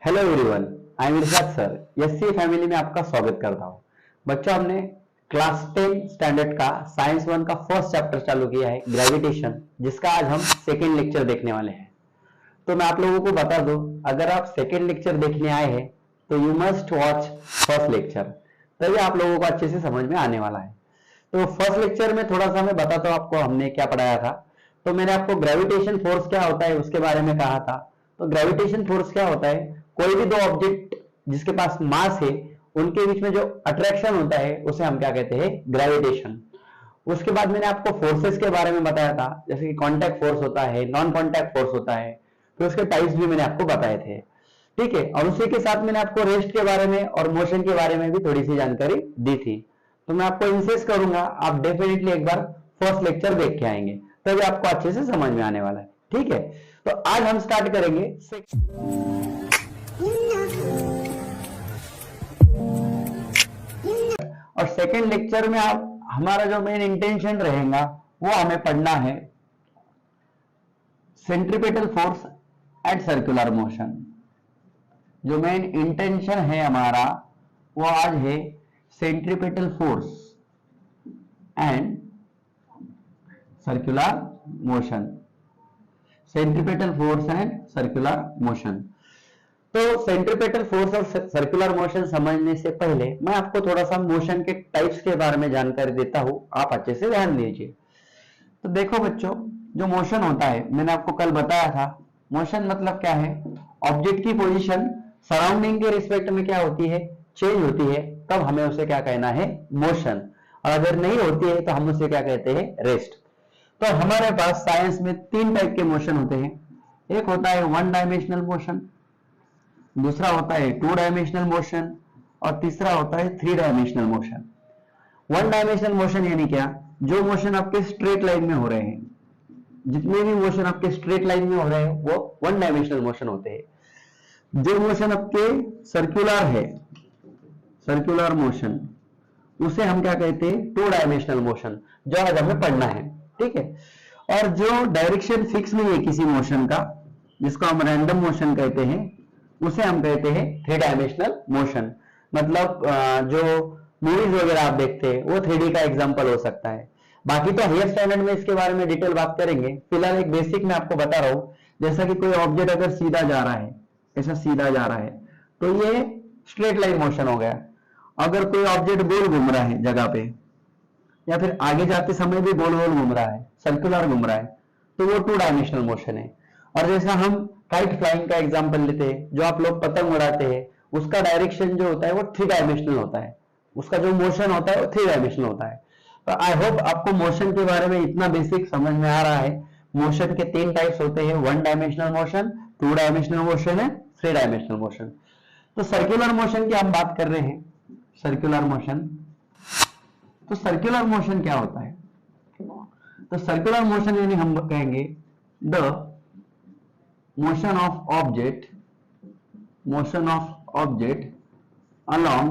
Hello everyone, I am Irshad sir. SC family में आपका स्वागत करता हूँ। बच्चों, हमने क्लास 10 स्टैंडर्ड का साइंस 1 का फर्स्ट चैप्टर चालू किया है, ग्रेविटेशन, जिसका आज हम सेकेंड लेक्चर देखने वाले हैं। तो मैं आप लोगों को बता दूं, अगर आप सेकेंड लेक्चर देखने आए हैं तो you must watch first lecture, तभी आप लोगों को अच्छे से समझ में आने वाला है। तो फर्स्ट लेक्चर में थोड़ा सा मैं बताता हूँ आपको हमने क्या पढ़ाया था। तो मैंने आपको ग्रेविटेशन फोर्स क्या होता है उसके बारे में कहा था। तो ग्रेविटेशन फोर्स क्या होता है, कोई भी दो ऑब्जेक्ट जिसके पास मास है उनके बीच में जो अट्रैक्शन होता है उसे हम क्या कहते हैं, ग्रेविटेशन। उसके बाद मैंने आपको फोर्सेस के बारे में बताया था, जैसे कि कॉन्टैक्ट फोर्स होता है, नॉन कॉन्टैक्ट फोर्स होता है, फिर उसके टाइप्स भी मैंने आपको बताए थे। ठीक है, और उसी के साथ मैंने आपको रेस्ट के बारे में और मोशन के बारे में भी थोड़ी सी जानकारी दी थी। तो मैं आपको इंसिस्ट करूंगा आप डेफिनेटली एक बार फर्स्ट लेक्चर देख के आएंगे, तभी आपको अच्छे से समझ में आने वाला है। ठीक है, तो आज हम स्टार्ट करेंगे और सेकेंड लेक्चर में आप हमारा जो मेन इंटेंशन रहेगा वो हमें पढ़ना है centripetal force and circular motion. जो मेन इंटेंशन है हमारा वो आज है centripetal force and circular motion. Centripetal force and circular motion. तो सेंट्रीपेटल फोर्स और सर्कुलर मोशन समझने से पहले मैं आपको थोड़ा सा मोशन के टाइप्स के बारे में जानकारी देता हूं, आप अच्छे से ध्यान दीजिए। तो देखो बच्चों, जो मोशन होता है मैंने आपको कल बताया था, मोशन मतलब क्या है, ऑब्जेक्ट की पोजीशन सराउंडिंग के रिस्पेक्ट में क्या होती है, चेंज होती है, तब हमें उसे क्या कहना है, मोशन। और अगर नहीं होती है तो हम उसे क्या कहते हैं, रेस्ट। तो हमारे पास साइंस में तीन टाइप के मोशन होते हैं। एक होता है वन डायमेंशनल मोशन, दूसरा होता है टू डायमेंशनल मोशन, और तीसरा होता है three dimensional motion. One dimensional motion यानी क्या, जो मोशन आपके स्ट्रेट लाइन में हो रहे हैं, जितने भी मोशन आपके स्ट्रेट लाइन में हो रहे हैं वो वन डायमेंशनल मोशन होते हैं। जो मोशन आपके सर्कुलर है, सर्कुलर मोशन, उसे हम क्या कहते हैं, टू डायमेंशनल मोशन, जो आज हमें पढ़ना है। ठीक है, और जो डायरेक्शन फिक्स नहीं है किसी मोशन का, जिसको हम रैंडम मोशन कहते हैं, उसे हम कहते हैं थ्री डायमेंशनल मोशन। मतलब जो मूवीज वगैरह आप देखते हैं वो 3D का एग्जांपल हो सकता है। बाकी तो हायर स्टैंडर्ड में इसके बारे में डिटेल बात करेंगे, फिलहाल एक बेसिक में आपको बता रहा हूं। जैसा कि कोई ऑब्जेक्ट अगर सीधा जा रहा है, ऐसा सीधा जा रहा है, तो ये स्ट्रेट लाइन मोशन हो गया। अगर कोई ऑब्जेक्ट गोल घूम रहा है जगह पे, या फिर आगे जाते समय भी गोल गोल घूम रहा है, सर्कुलर घूम रहा है, तो वो टू डायमेंशनल मोशन है। और जैसा हम काइट फ्लाइंग का एग्जांपल लेते हैं, जो आप लोग पतंग उड़ाते हैं, उसका डायरेक्शन जो होता है वो थ्री डायमेंशनल होता है, उसका जो मोशन होता है वो थ्री डायमेंशनल होता है। तो आई होप आपको मोशन के बारे में इतना बेसिक समझ में आ रहा है। मोशन के तीन टाइप्स होते हैं, one dimensional motion, two dimensional motion है, थ्री डायमेंशनल मोशन। तो सर्कुलर मोशन की हम बात कर रहे हैं, सर्कुलर मोशन। तो सर्कुलर मोशन क्या होता है, तो सर्कुलर मोशन यानी हम कहेंगे the motion of object, motion of object along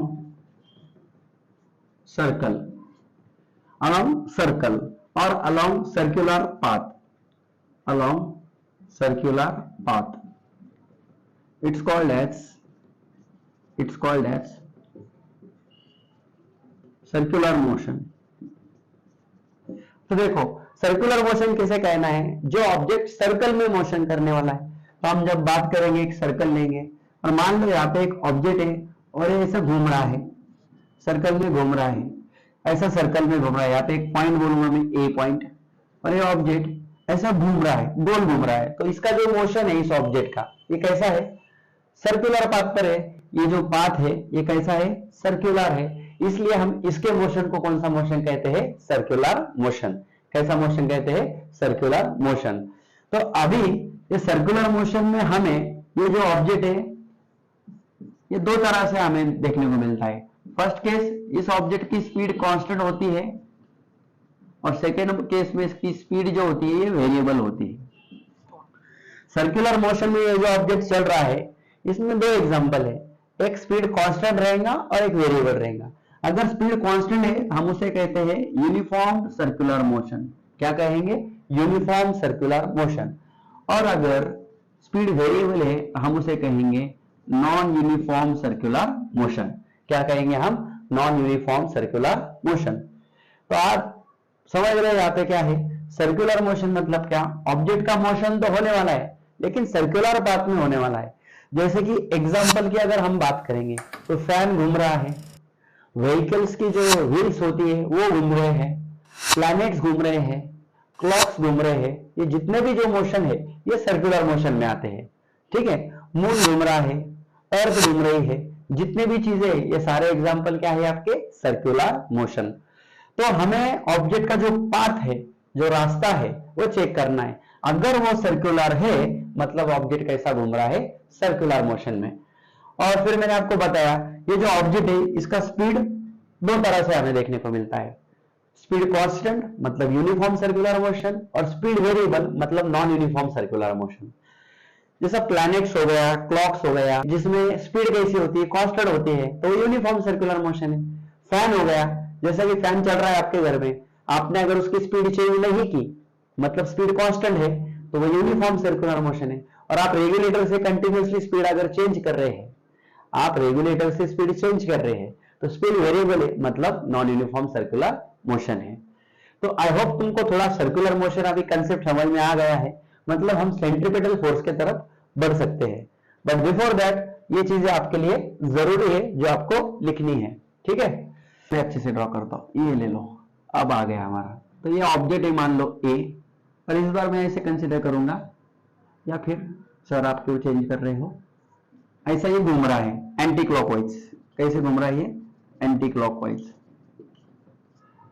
circle, along circle or along circular path, along circular path, it's called as circular motion. तो देखो सर्कुलर मोशन किसे कहना है, जो ऑब्जेक्ट सर्कल में मोशन करने वाला है। तो हम जब बात करेंगे एक सर्कल लेंगे, और मान लो यहाँ पे एक ऑब्जेक्ट है और ये ऐसा घूम रहा है, सर्कल में घूम रहा है, ऐसा सर्कल में घूम रहा है, यहाँ पे एक पॉइंट बोलूंगा मैं, ए पॉइंट, और ये ऑब्जेक्ट ऐसा घूम रहा है, गोल घूम रहा है। तो इसका जो मोशन है इस ऑब्जेक्ट का, ये कैसा है, सर्कुलर पाथ पर है। ये जो पाथ है ये कैसा है, सर्कुलर है, इसलिए हम इसके मोशन को कौन सा मोशन कहते हैं, सर्कुलर मोशन। कैसा मोशन कहते हैं, सर्कुलर मोशन। तो अभी ये सर्कुलर मोशन में हमें ये जो ऑब्जेक्ट है ये दो तरह से हमें देखने को मिलता है। फर्स्ट केस, इस ऑब्जेक्ट की स्पीड कांस्टेंट होती है, और सेकेंड केस में इसकी स्पीड जो होती है ये वेरिएबल होती है। सर्कुलर मोशन में ये जो ऑब्जेक्ट चल रहा है इसमें दो एग्जांपल है, एक स्पीड कांस्टेंट रहेगा और एक वेरिएबल रहेगा। अगर स्पीड कांस्टेंट है हम उसे कहते हैं यूनिफॉर्म सर्कुलर मोशन। क्या कहेंगे, यूनिफॉर्म सर्कुलर मोशन। और अगर स्पीड वेरिएबल है हम उसे कहेंगे नॉन यूनिफॉर्म सर्कुलर मोशन। क्या कहेंगे हम? Non uniform circular motion. तो आप समझ रहे यहाँ पे क्या है? सर्कुलर मोशन मतलब क्या? ऑब्जेक्ट का मोशन तो होने वाला है लेकिन सर्कुलर पाथ में होने वाला है। जैसे कि एग्जांपल की अगर हम बात करेंगे तो फैन घूम रहा है, व्हीकल्स की जो व्हील्स होती है वो घूम रहे हैं, प्लैनेट्स घूम रहे हैं, क्लॉक्स घूम रहे हैं, ये जितने भी जो मोशन है ये सर्कुलर मोशन में आते हैं। ठीक है, मून घूम रहा है, अर्थ घूम रही है, जितने भी चीजें ये सारे एग्जांपल क्या है आपके? Circular motion. तो हमें ऑब्जेक्ट का जो पाथ है, जो रास्ता है वो चेक करना है। अगर वो सर्कुलर है मतलब ऑब्जेक्ट कैसा घूम रहा है? सर्कुलर मोशन में। और फिर मैंने आपको बताया ये जो ऑब्जेक्ट है इसका स्पीड दो तरह से हमें देखने को मिलता है। स्पीड कांस्टेंट मतलब यूनिफॉर्म सर्कुलर मोशन, और स्पीड वेरिएबल मतलब नॉन यूनिफॉर्म सर्कुलर मोशन। जैसा प्लैनेट्स हो गया, क्लॉक्स हो गया, जिसमें स्पीड कैसी होती है? कांस्टेंट होती है, तो यूनिफॉर्म सर्कुलर मोशन है। फैन हो गया, जैसा कि फैन चल रहा है आपके घर में, आपने अगर उसकी स्पीड चेंज नहीं की मतलब स्पीड कांस्टेंट है तो वो यूनिफॉर्म सर्कुलर मोशन है। और आप रेगुलेटर से कंटिन्यूअसली स्पीड अगर चेंज कर रहे हैं, आप रेगुलेटर से स्पीड चेंज कर रहे हैं तो स्पीड वेरिएबल है मतलब नॉन यूनिफॉर्म सर्कुलर मोशन है। तो आई होप तुमको थोड़ा सर्कुलर मोशन अभी कंसेप्ट समझ में आ गया है। मतलब हम सेंट्रीपिटल फोर्स के तरफ बढ़ सकते हैं, बट बिफोर दैट ये चीजें आपके लिए जरूरी है जो आपको लिखनी है। ठीक है, मैं अच्छे से ड्रॉ करता हूं, ये ले लो, अब आ गया हमारा। तो ये ऑब्जेक्ट है मान लो ए, और इस बार मैं ऐसे कंसिडर करूंगा, या फिर सर आप क्यों चेंज कर रहे हो? ऐसा ये घूम रहा है एंटी क्लॉकवाइज। कैसे घूम रहा है ये? Anti clockwise.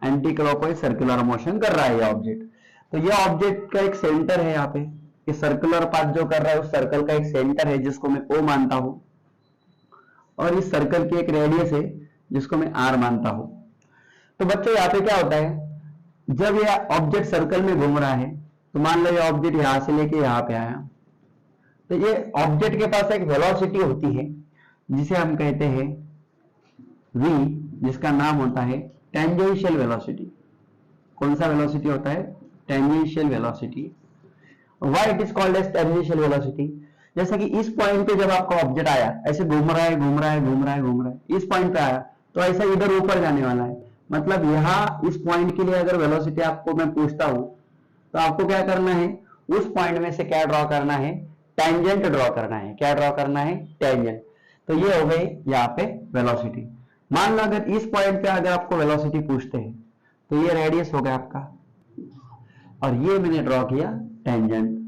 Anti clockwise circular motion कर रहा है ये ऑब्जेक्ट। तो ये ऑब्जेक्ट का एक सेंटर है यहाँ पे, ये सर्कुलर पाथ जो कर रहा है उस सर्कल का एक सेंटर है जिसको मैं O मानता हूं, और इस सर्कल की एक रेडियस है जिसको मैं R मानता हूं। तो बच्चों यहाँ पे क्या होता है, जब ये ऑब्जेक्ट सर्कल में घूम रहा है तो मान लो ये ऑब्जेक्ट यहां से लेके यहां पे आया, तो ये ऑब्जेक्ट के पास एक वेलोसिटी होती है जिसे हम कहते हैं v, जिसका नाम होता है टेंजेंशियल वेलोसिटी। कौन सा वेलोसिटी होता है? Tangential velocity. Why it is called as tangential velocity? जैसा कि इस पॉइंट पे जब आपका ऑब्जेक्ट आया, ऐसे घूम रहा है घूम रहा है घूम रहा है घूम रहा है, इस पॉइंट पे आया तो ऐसा इधर ऊपर जाने वाला है। मतलब यहाँ इस पॉइंट के लिए अगर वेलोसिटी आपको मैं पूछता हूं तो आपको क्या करना है? उस पॉइंट में से क्या ड्रॉ करना है? टेंजेंट ड्रॉ करना है। क्या ड्रॉ करना है? टेंजेंट। तो ये हो गई यहाँ पे वेलोसिटी। मान लो अगर इस पॉइंट पे अगर आपको वेलोसिटी पूछते हैं तो ये रेडियस हो गया आपका, और ये मैंने ड्रॉ किया टेंजेंट।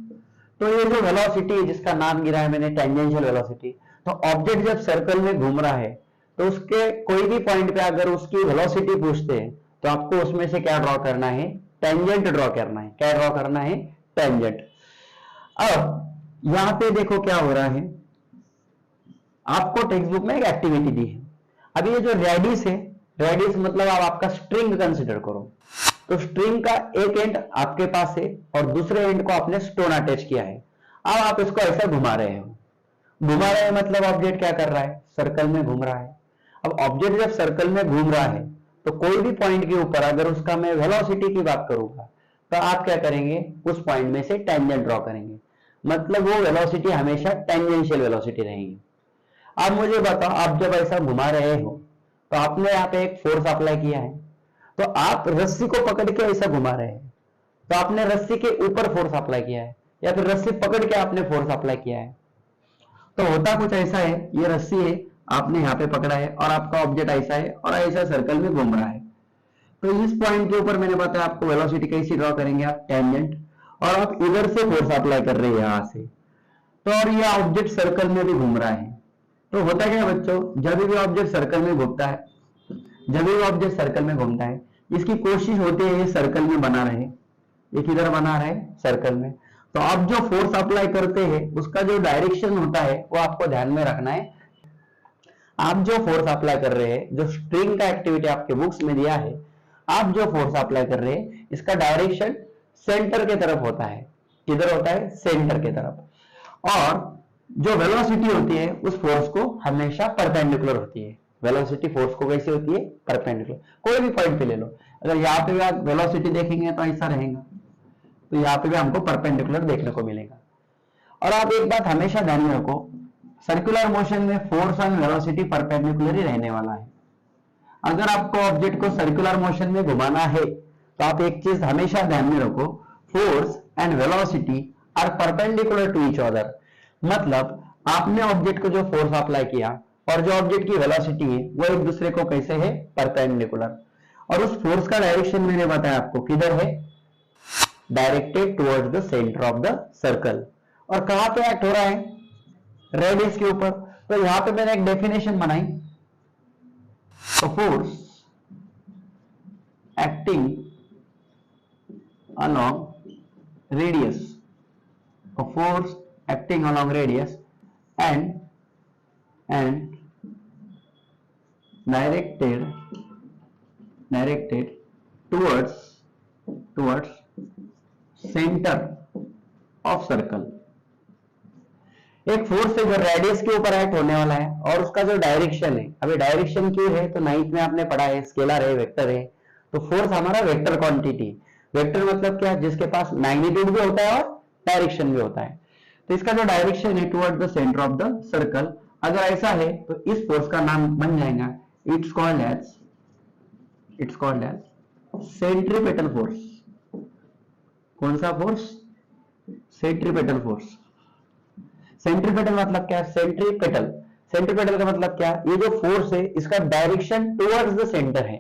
तो ये जो वेलोसिटी है जिसका नाम गिरा है मैंने टेंजेंशियल वेलोसिटी, तो ऑब्जेक्ट जब सर्कल में घूम रहा है तो उसके कोई भी पॉइंट पे अगर उसकी वेलोसिटी पूछते हैं तो आपको उसमें से क्या ड्रॉ करना है? टेंजेंट ड्रॉ करना है। क्या ड्रॉ करना है? टेंजेंट। अब यहां पे देखो क्या हो रहा है, आपको टेक्स्ट बुक में एक एक्टिविटी दी है। अभी ये जो रेडियस है, रेडियस मतलब आप आपका स्ट्रिंग कंसिडर करो, तो स्ट्रिंग का एक एंड आपके पास है और दूसरे एंड को आपने स्टोन अटैच किया है। अब आप इसको ऐसा घुमा रहे हो, घुमा रहे हैं मतलब ऑब्जेक्ट क्या कर रहा है? सर्कल में घूम रहा है। अब ऑब्जेक्ट जब सर्कल में घूम रहा है तो कोई भी पॉइंट के ऊपर अगर उसका मैं वेलोसिटी की बात करूंगा तो आप क्या करेंगे? उस पॉइंट में से टेंजेंट ड्रॉ करेंगे, मतलब वो वेलोसिटी हमेशा टेंजेंशियल वेलोसिटी रहेगी। अब मुझे बताओ, आप जब ऐसा घुमा रहे हो तो आपने यहाँ पे एक फोर्स अप्लाई किया है, तो आप रस्सी को पकड़ के ऐसा घुमा रहे हैं तो आपने रस्सी के ऊपर फोर्स अप्लाई किया है, या फिर रस्सी पकड़ के आपने फोर्स अप्लाई किया है। तो होता कुछ ऐसा है, ये रस्सी है, आपने यहाँ पे पकड़ा है और आपका ऑब्जेक्ट ऐसा है और ऐसा सर्कल में घूम रहा है। तो इस पॉइंट के ऊपर मैंने बताया आपको वेलोसिटी कैसी ड्रॉ करेंगे? आप टेंजेंट, और आप इधर से फोर्स अप्लाई कर रहे हैं यहां से, तो और ये ऑब्जेक्ट सर्कल में भी घूम रहा है। तो होता क्या बच्चों, जब भी ऑब्जेक्ट सर्कल में घूमता है, जब भी ऑब्जेक्ट सर्कल में घूमता है, इसकी कोशिश होती है ये सर्कल में बना रहे, ये किधर बना रहे? सर्कल में। तो आप जो फोर्स अप्लाई करते हैं उसका जो डायरेक्शन होता है वो आपको ध्यान में रखना है। आप जो फोर्स अप्लाई कर रहे हैं, जो स्ट्रिंग का एक्टिविटी आपके बुक्स में दिया है, आप जो फोर्स अप्लाई कर रहे हैं इसका डायरेक्शन सेंटर के तरफ होता है। किधर होता है? सेंटर के तरफ। और जो वेलोसिटी होती है उस फोर्स को हमेशा परपेंडिकुलर होती है। वेलोसिटी फोर्स को कैसे होती है? परपेंडिकुलर। कोई भी पॉइंट पे ले लो, अगर यहाँ पे भी आप वेलोसिटी देखेंगे तो ऐसा रहेगा, तो यहाँ पे भी हमको परपेंडिकुलर देखने को मिलेगा। और आप एक बात हमेशा ध्यान में रखो, सर्कुलर मोशन में फोर्स एंड वेलोसिटी परपेंडिकुलर ही रहने वाला है। अगर आपको ऑब्जेक्ट को सर्कुलर मोशन में घुमाना है तो आप एक चीज हमेशा ध्यान में रखो, force and velocity are perpendicular to each other. मतलब आपने ऑब्जेक्ट को जो फोर्स अप्लाई किया और जो ऑब्जेक्ट की वेलोसिटी है वो एक दूसरे को कैसे है, परपेंडिकुलर। और उस फोर्स का डायरेक्शन मैंने बताया आपको किधर है, directed towards the centre of the circle. और कहां पे एक्ट हो रहा है, रेडियस के ऊपर। तो यहां पे मैंने एक डेफिनेशन बनाई, तो force acting along radius, a force acting along radius and directed towards center of circle। एक फोर्स है जो रेडियस के ऊपर एक्ट होने वाला है और उसका जो डायरेक्शन है, अभी डायरेक्शन क्यों है तो नाइन्थ में आपने पढ़ा है, स्केलर है, वेक्टर है। तो फोर्स हमारा वेक्टर क्वांटिटी, वेक्टर मतलब क्या, जिसके पास मैग्नीट्यूड भी होता है और डायरेक्शन भी होता है। तो इसका जो डायरेक्शन है toward the centre of the circle, अगर ऐसा है तो इस फोर्स का नाम बन जाएगा, it's called as centripetal force. कौन सा फोर्स, सेंट्रीपेटल फोर्स। सेंट्रीपेटल मतलब क्या, सेंट्रीपेटल का मतलब क्या, ये जो फोर्स है इसका डायरेक्शन टुवर्ड्स द सेंटर है।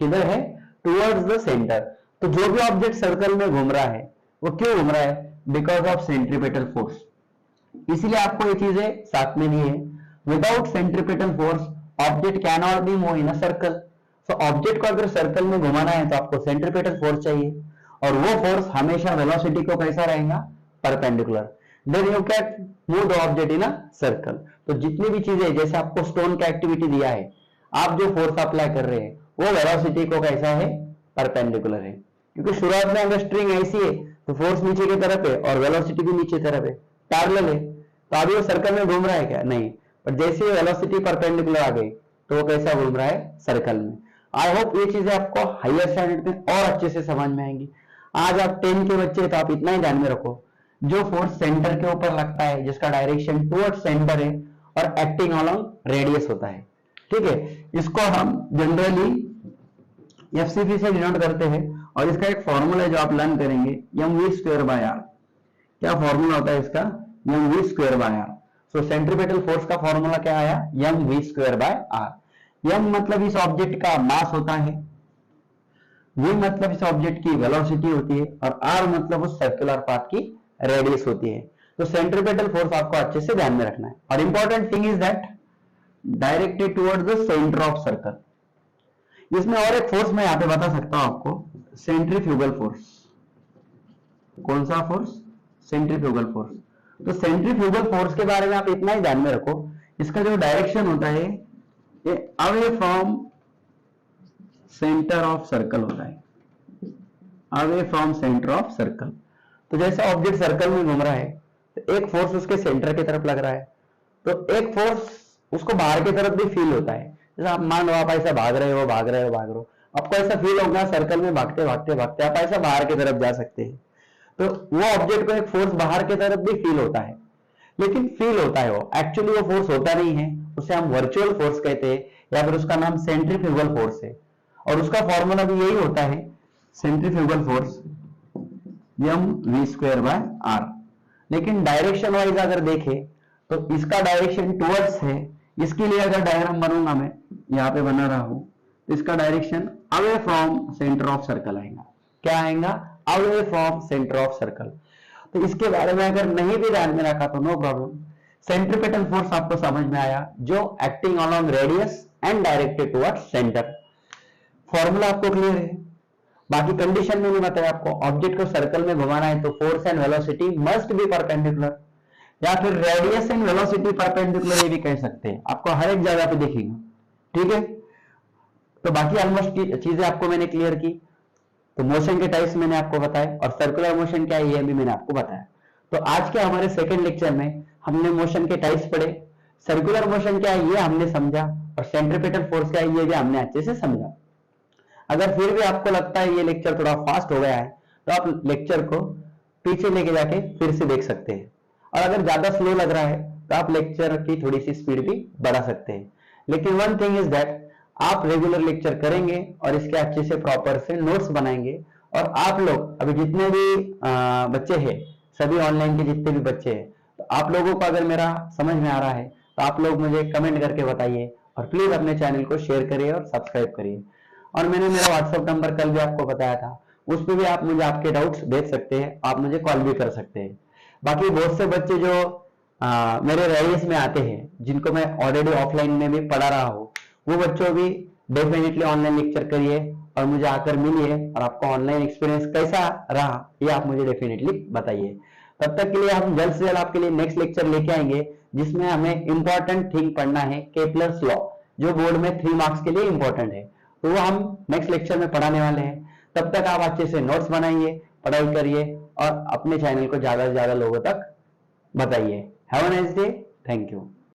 किधर है, टुवर्ड्स द सेंटर। तो जो भी ऑब्जेक्ट सर्कल में घूम रहा है वो क्यों घूम रहा है, बिकॉज ऑफ सेंट्रीपेटल फोर्स। इसीलिए आपको ये चीजें साथ में दी है, without centripetal force object can not be move in a circle. तो ऑब्जेक्ट को अगर सर्कल में घुमाना है तो आपको सेंट्रीपेटल फोर्स चाहिए, और वो फोर्स हमेशा वेलोसिटी को कैसा रहेगा, perpendicular. Then you can move the object in a circle. तो जितनी भी चीजें, जैसे आपको स्टोन का एक्टिविटी दिया है, आप जो फोर्स अप्लाई कर रहे हैं वो वेलोसिटी को कैसा है, परपेंडिकुलर है। क्योंकि शुरुआत में अगर स्ट्रिंग ऐसी है तो फोर्स नीचे की तरफ है और वेलोसिटी भी नीचे तरफ है, पैरेलल है। तो अभी वो सर्कल में घूम रहा है क्या, नहीं, पर जैसे ही वेलोसिटी परपेंडिकुलर आ गई तो वो कैसा घूम रहा है, सर्कल में। आई होप ये चीजें आपको हायर स्टैंडर्ड में और अच्छे से समझ में आएंगी। आज आप 10 के बच्चे तो आप इतना ही ध्यान में रखो, जो फोर्स सेंटर के ऊपर लगता है, जिसका डायरेक्शन टुवर्ड सेंटर है और एक्टिंग अलोंग रेडियस होता है, ठीक है, इसको हम जनरली एफसीपी से डिनोट करते हैं। और इसका एक फॉर्मूला है जो आप लर्न करेंगे, mv²/r। क्या फॉर्मूला होता है इसका, mv²/r। सो सेंट्रीपेटल फोर्स का फॉर्मूला क्या आया, mv²/r। m मतलब इस ऑब्जेक्ट का मास होता है, v मतलब इस ऑब्जेक्ट की वेलोसिटी होती है, और r मतलब उस सर्कुलर पाथ की रेडियस होती है। तो सेंट्रीपेटल फोर्स आपको अच्छे से ध्यान में रखना है। और important thing is that directed towards the centre of circle. इसमें और एक फोर्स मैं यहां पे बता सकता हूं आपको, सेंट्रीफ्यूगल फोर्स। कौन सा फोर्स, सेंट्रीफ्यूगल फोर्स। तो सेंट्रीफ्यूगल फोर्स के बारे में आप इतना ही ध्यान में रखो, इसका जो डायरेक्शन होता है ये away from centre of circle होता है, away from centre of circle. तो जैसे ऑब्जेक्ट सर्कल में घूम रहा है तो एक फोर्स उसके सेंटर की तरफ लग रहा है, तो एक फोर्स उसको बाहर की तरफ भी फील होता है। जैसे आप मान लो आप ऐसा भाग रहे हो, आपको ऐसा फील होगा सर्कल में भागते भागते आप ऐसा बाहर की तरफ जा सकते हैं। तो वो ऑब्जेक्ट को एक फोर्स बाहर की तरफ भी फील होता है, लेकिन फील होता है, वो एक्चुअली वो फोर्स होता नहीं है, उसे हम वर्चुअल फोर्स कहते हैं, या फिर उसका नाम सेंट्रीफ्यूगल फोर्स है। और उसका फॉर्मूला भी यही होता है, सेंट्रीफ्यूगल फोर्स mv²/r। लेकिन डायरेक्शन वाइज अगर देखें तो इसका डायरेक्शन टुवर्ड्स है, इसके लिए अगर डायग्राम बनूंगा मैं, यहां पे बना रहा हूं, तो इसका direction away from centre of circle आएगा। क्या आएगा, away from centre of circle. तो इसके बारे में अगर नहीं भी ध्यान में रखा तो नो प्रॉब्लम। सेंट्रीपेटल फोर्स आपको समझ में आया, जो acting along radius and directed towards centre. Formula आपको क्लियर है। बाकी कंडीशन में नहीं बताया आपको, ऑब्जेक्ट को सर्कल में घुमाना है तो force and velocity must be perpendicular, या फिर रेडियस एंड वेलोसिटी परपेंडिकुलर, ये भी कह सकते हैं, आपको हर एक जगह पे देखेंगे, ठीक है। तो बाकी ऑलमोस्ट चीजें आपको मैंने क्लियर की। तो मोशन के टाइप्स मैंने आपको बताए, और सर्कुलर मोशन क्या है ये भी मैंने आपको बताया। तो आज के हमारे सेकंड लेक्चर में हमने मोशन के टाइप्स पढ़े, सर्कुलर मोशन क्या है ये हमने समझा, और सेंट्रीपेटल फोर्स क्या है ये भी हमने अच्छे से समझा। अगर फिर भी आपको लगता है ये लेक्चर थोड़ा फास्ट हो गया है तो आप लेक्चर को पीछे लेके जाके फिर से देख सकते हैं, और अगर ज्यादा स्लो लग रहा है तो आप लेक्चर की थोड़ी सी स्पीड भी बढ़ा सकते हैं। लेकिन वन थिंग इज दैट आप रेगुलर लेक्चर करेंगे और इसके अच्छे से प्रॉपर से नोट्स बनाएंगे, और आप लोग अभी जितने भी बच्चे हैं, सभी ऑनलाइन के जितने भी बच्चे हैं, तो आप लोगों को अगर मेरा समझ में आ रहा है तो आप लोग मुझे कमेंट करके बताइए, और प्लीज अपने चैनल को शेयर करिए और सब्सक्राइब करिए। और मैंने मेरा व्हाट्सएप नंबर कल भी आपको बताया था, उस पर भी आप मुझे आपके डाउट्स भेज सकते हैं, आप मुझे कॉल भी कर सकते हैं। बाकी बहुत से बच्चे जो मेरे रेडियस में आते हैं, जिनको मैं ऑलरेडी ऑफलाइन में भी पढ़ा रहा हूँ, वो बच्चों भी डेफिनेटली ऑनलाइन लेक्चर करिए और मुझे आकर मिलिए, और आपका ऑनलाइन एक्सपीरियंस कैसा रहा ये आप मुझे डेफिनेटली बताइए। तब तक के लिए हम जल्द से जल्द आपके लिए नेक्स्ट लेक्चर लेके आएंगे, जिसमें हमें इंपॉर्टेंट थिंग पढ़ना है, केपलर्स लॉ, जो बोर्ड में 3 मार्क्स के लिए इंपॉर्टेंट है, तो वो हम नेक्स्ट लेक्चर में पढ़ाने वाले हैं। तब तक आप अच्छे से नोट्स बनाइए, पढ़ाई करिए और अपने चैनल को ज्यादा से ज्यादा लोगों तक बताइए। Have a nice day, thank you.